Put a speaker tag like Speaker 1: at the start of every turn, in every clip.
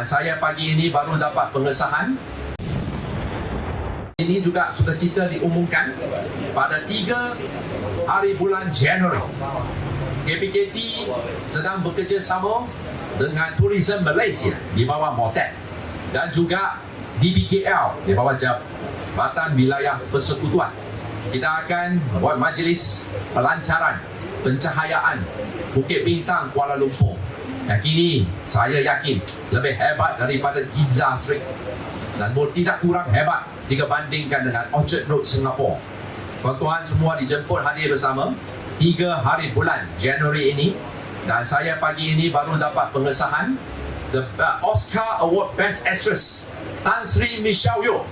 Speaker 1: Dan saya pagi ini baru dapat pengesahan. Ini juga sukacita diumumkan pada 3 hari bulan Januari. KPKT sedang bekerjasama dengan Tourism Malaysia di bawah MOTEC dan juga DBKL di bawah Jabatan Wilayah Persekutuan. Kita akan buat majlis pelancaran pencahayaan Bukit Bintang Kuala Lumpur. Yang kini saya yakin lebih hebat daripada Giza Street dan tidak kurang hebat jika bandingkan dengan Orchard Road Singapura. Tuan-tuan semua dijemput hadir bersama 3 hari bulan Januari ini, dan saya pagi ini baru dapat pengesahan the Oscar Award Best Actress Tan Sri Michelle Yeoh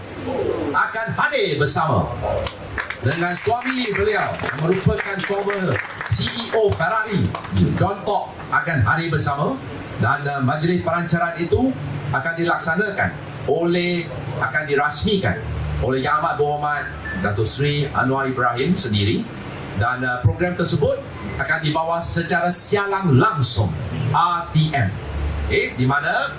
Speaker 1: akan hadir bersama dengan suami beliau yang merupakan former CEO Ferrari, John Todd, akan hadir bersama. Dan majlis perancaran itu akan dilaksanakan akan dirasmikan oleh Yang Amat Berhormat Datuk Seri Anwar Ibrahim sendiri, dan program tersebut akan dibawa secara siaran langsung RTM, di mana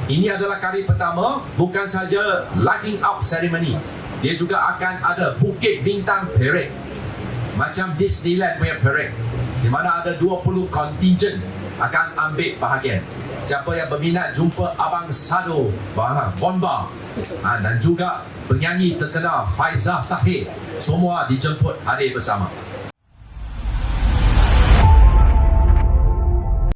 Speaker 1: ini adalah kali pertama bukan saja lighting up ceremony, dia juga akan ada Bukit Bintang Parade macam Disneyland punya parade, di mana ada 20 kontinjen akan ambil bahagian. Siapa yang berminat jumpa Abang Sado Bonba dan juga penyanyi terkenal Faizah Tahir, semua dijemput hadir bersama.